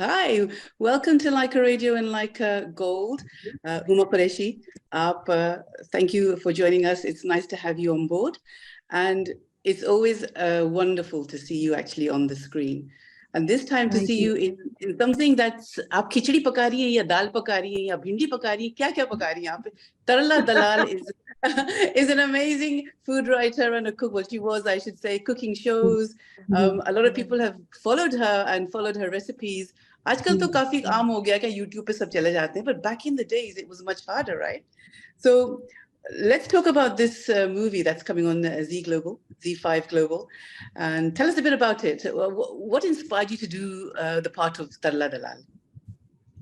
Hi, welcome to Lyca Radio and Lyca Gold. Huma Qureshi, thank you for joining us. It's nice to have you on board. And it's always wonderful to see you actually on the screen. And this time to see you in something that's आप खिचड़ी पका रही हैं या दाल पका रही हैं या भिंडी पका रही हैं क्या पका रही हैं यहाँ पे Tarla Dalal is an amazing food writer and a cook. Well, she was, I should say, cooking shows. A lot of people have followed her and followed her recipes. आजकल तो काफी आम हो गया कि YouTube पे सब चले जाते हैं, but back in the days it was much harder, right? So let's talk about this movie that's coming on ZEE5 Global, and tell us a bit about it. What inspired you to do the part of Tarla Dalal?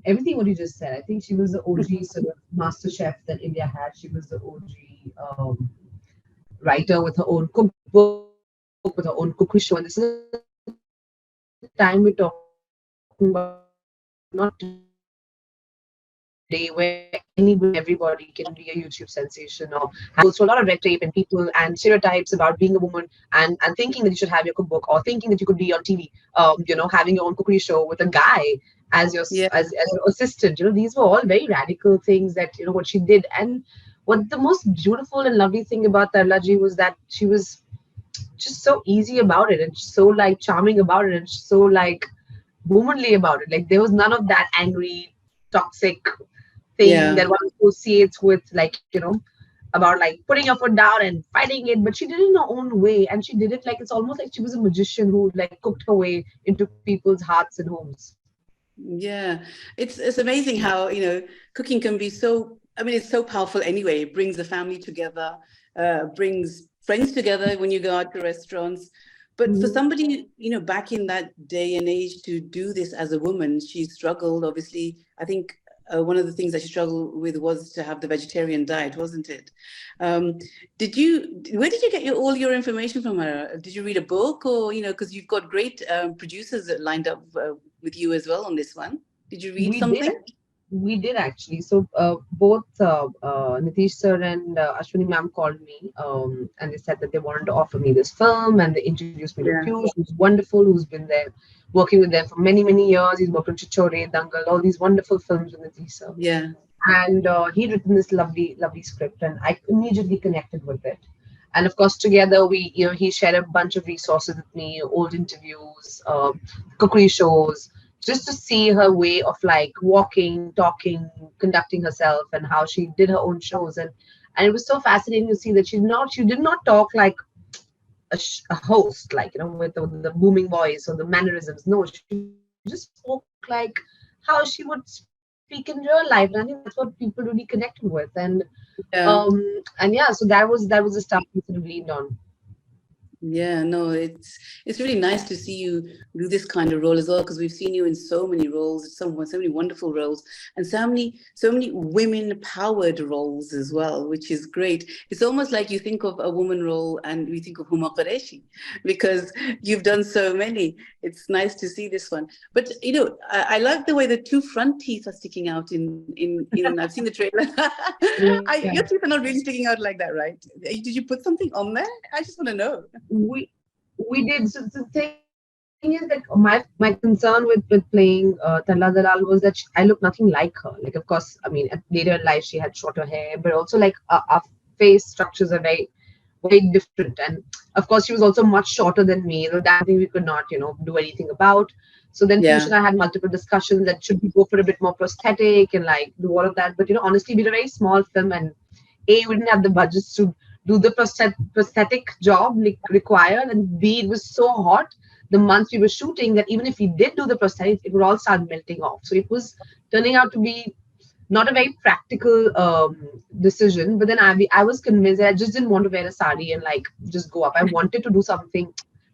Everything what you just said. I think she was the OG sort of master chef that India had. She was the OG writer with her own cookbook, with her own cookery show. And this is the time we're talking about, not today, where everybody can be a YouTube sensation or goes through a lot of red tape and people and stereotypes about being a woman and thinking that you should have your cookbook or thinking that you could be on TV, having your own cookery show with a guy as your as your assistant. These were all very radical things that what she did. And what the most beautiful and lovely thing about Tarla ji was that she was just so easy about it and so like charming about it and so like womanly about it. Like there was none of that angry, toxic thing that one associates with about like putting your foot down and fighting it, but she did it in her own way, and she did it like it's almost like she was a magician who like cooked her way into people's hearts and homes. Yeah, it's amazing how cooking can be so. I mean, it's so powerful anyway. It brings the family together, brings friends together when you go out to restaurants. But for somebody, back in that day and age to do this as a woman, she struggled. Obviously, I think one of the things that she struggled with was to have the vegetarian diet, wasn't it? Where did you get all your information from her? Did you read a book or, because you've got great producers lined up with you as well on this one. Did you read something? We did actually. So both Nitish sir and Ashwini ma'am called me and they said that they wanted to offer me this film, and they introduced me to Piyush, who's wonderful, who's been there working with them for many, many years. He's worked on Chichore, Dangal, all these wonderful films with Nitish sir. Yeah. And he'd written this lovely, lovely script, and I immediately connected with it. And of course, together he shared a bunch of resources with me, old interviews, cookery shows, just to see her way of like walking, talking, conducting herself, and how she did her own shows. And it was so fascinating to see that she did not talk like a host, like with the booming voice or the mannerisms. No, she just spoke like how she would speak in real life. And I think that's what people really connected with. And so that was the stuff we sort of leaned on. Yeah, no, it's really nice to see you do this kind of role as well, because we've seen you in so many roles, so many wonderful roles, and so many women-powered roles as well, which is great. It's almost like you think of a woman role and we think of Huma Qureshi, because you've done so many. It's nice to see this one. But I like the way the two front teeth are sticking out in I've seen the trailer. Your teeth are not really sticking out like that, right? Did you put something on there? I just want to know. We did. So the thing is that my concern with playing Tarla Dalal was that I look nothing like her. Like, of course, I mean, later in life she had shorter hair, but also like our face structures are very, very different. And of course, she was also much shorter than me. So that thing we could not, do anything about. So then Piyush and I had multiple discussions that should we go for a bit more prosthetic and like do all of that. But honestly, we did a very small film, and we didn't have the budgets to do the prosthetic job required, and B, it was so hot the months we were shooting that even if we did do the prosthetic, it would all start melting off. So it was turning out to be not a very practical decision. But then I was convinced that I just didn't want to wear a sari and like just go up. I wanted to do something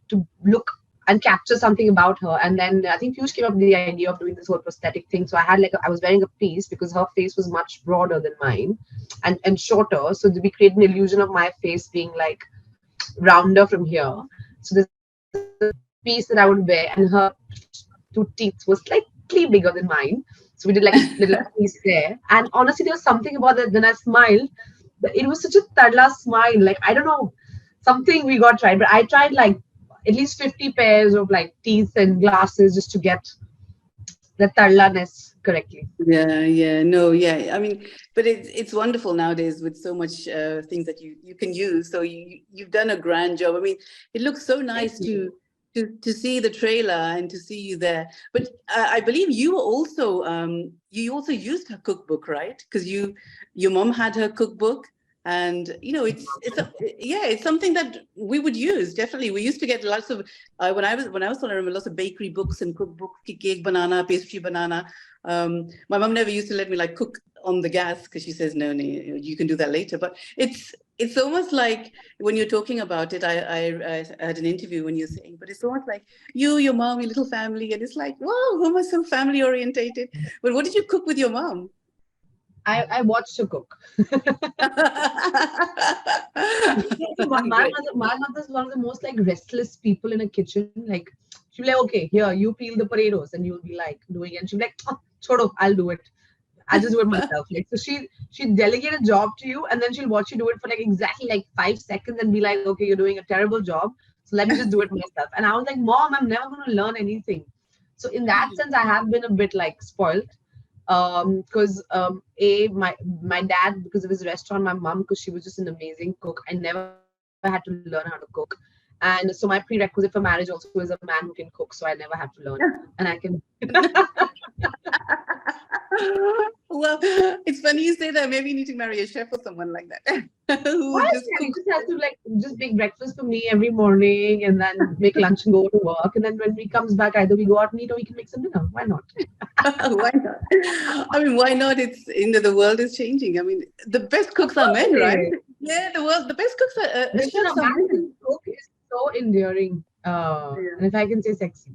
to look and capture something about her. And then I think Piyush came up with the idea of doing this whole prosthetic thing. So I had I was wearing a piece because her face was much broader than mine and shorter. So we created an illusion of my face being like rounder from here. So there's a piece that I would wear, and her two teeth was slightly bigger than mine. So we did like a little piece there. And honestly, there was something about that when I smiled. It was such a Tarla smile. Like, I don't know, something we got right. But I tried like at least 50 pairs of like teeth and glasses just to get the Tarla-ness correctly. Yeah. No, yeah. I mean, but it's wonderful nowadays with so much things that you can use. So you've done a grand job. I mean, it looks so Thank nice you. to see the trailer and to see you there. But I believe you also used her cookbook, right? Because your mom had her cookbook, and it's something that we would use definitely. We used to get lots of when I was I remember lots of bakery books and cookbooks, cake banana, pastry banana. My mom never used to let me like cook on the gas because she says no, you can do that later. But it's almost like when you're talking about it, I had an interview when you're saying, but it's almost like your mom, your little family, and it's like, wow, who so family orientated. But what did you cook with your mom? I watched her cook. Great. My mother's one of the most like restless people in a kitchen. Like she'll be like, okay, here you peel the potatoes, and you'll be like doing it. And she'll be like, oh, chodo, I'll do it. I'll just do it myself. Like so, she delegate a job to you, and then she'll watch you do it for like exactly like 5 seconds, and be like, okay, you're doing a terrible job, so let me just do it myself. And I was like, Mom, I'm never going to learn anything. So in that sense, I have been a bit like spoiled. Because my dad, because of his restaurant, my mom, because she was just an amazing cook, I never had to learn how to cook. And so my prerequisite for marriage also is a man who can cook, so I never have to learn, and I can. Well, it's funny you say that. Maybe you need to marry a chef or someone like that Why who is just that? He cooks. just has to like just make breakfast for me every morning, and then make lunch and go to work, and then when he comes back, either we go out and eat or we can make some dinner. Why not? Why not? I mean, why not? It's the world is changing. I mean, the best Of cooks are course men, it right? is. Yeah, the best cooks are Listen, a chefs are man who men. can cook is so endearing. Yeah. And if I can say sexy.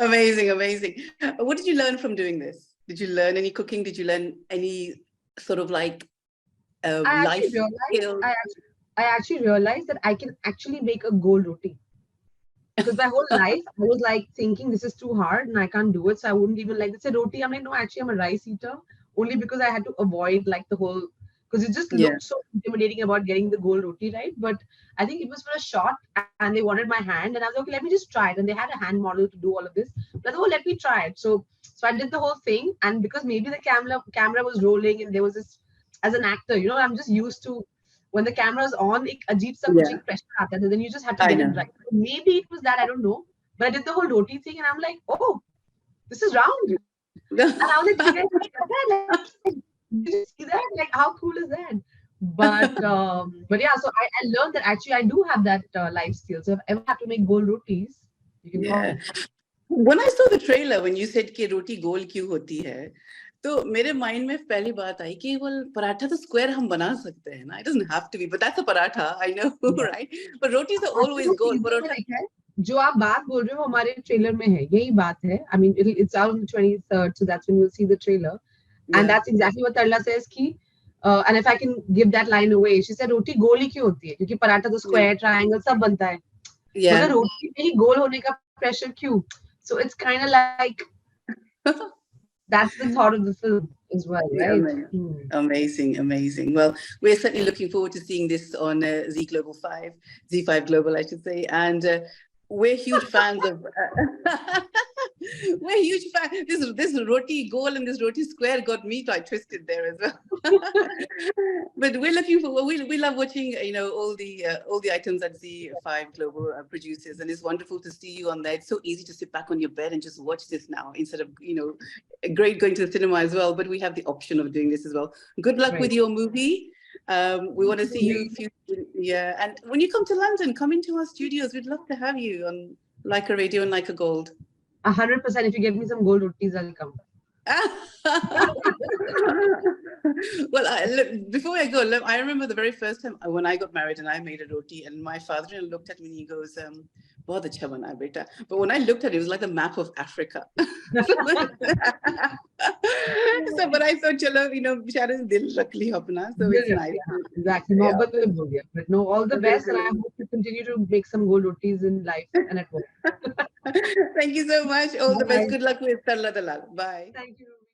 Amazing, amazing. What did you learn from doing this? Did you learn any cooking? Did you learn any sort of like I actually life realized skills? I actually realized that I can actually make a goal roti. Because my whole life I was like thinking this is too hard and I can't do it. So I wouldn't even like say roti. I'm like, no, actually I'm a rice eater. Only because I had to avoid like the whole because it just Yeah, looked so intimidating about getting the goal roti, right? But I think it was for a shot and they wanted my hand and I was like, okay, let me just try it. And they had a hand model to do all of this. But I thought, oh, let me try it. So I did the whole thing, and because maybe the camera was rolling and there was this as an actor, I'm just used to when the camera is on, एक अजीब सा कुछ yeah, एक pressure आता है, then you just have to I get it know. right. Maybe it was that, I don't know. But I did the whole roti thing and I'm like, oh, this is round. And I was like, you guys have done that? Like, did you see that? Like, how cool is that? But yeah, so I learned that actually I do have that life skill. So if I ever have to make gold rotis, you can call Yeah. me. When I saw the trailer, when you said कि रोटी गोल क्यों होती है, तो मेरे mind में पहली बात आई कि well पराठा तो स्क्वायर हम बना सकते हैं ना. It doesn't have to be, but that's a paratha. I know, Yeah. right? But rotis are आपने always वो goal. टीजर में Parotha. देखा है जो आप बात बोल रहे हो हमारे ट्रेलर में है यही बात है I mean it's out on the 23rd so that's when you'll see the trailer and Yeah, that's exactly what Tarla says ki and if I can give that line away she said रोटी गोल ही क्यों होती है क्योंकि पराठा तो yeah, square triangle सब बनता है मगर yeah. रोटी में ही गोल होने का प्रेशर क्यों so it's kind of like that's the thought of the film as well, Yeah, right? Hmm. amazing, amazing. Well, we're certainly looking forward to seeing this on Z Global 5, Z5 Global, I should say. And we're huge fans of. We're huge fans. This roti goal and this roti square got me quite twisted there as well. But we're looking for. We love watching. All the items that Z5 Global produces, and it's wonderful to see you on there. It's so easy to sit back on your bed and just watch this now instead of great going to the cinema as well, but we have the option of doing this as well. Good luck with Right. your movie. We want to see you. Maybe Yeah, and when you come to London, come into our studios. We'd love to have you on Leica Radio and Leica Gold. 100% if you get me some gold rotis I'll come. Well, before I go, I remember the very first time when I got married and I made a roti, and my father looked at me and he goes, "बहुत अच्छा बना बेटा." But when I looked at it, it was like the map of Africa. So, but I thought, चलो, बेचारे ने दिल रख लिया अपना, so Dil it's rakh nice. liya, हाँ, exactly. Yeah. मोहब्बत में बोल दिया. But no, all the best, and I hope you continue to make some gold rotis in life and at work. Thank you so much. All the best. Bye. Good luck with Tarla Dalal. Bye. Thank you.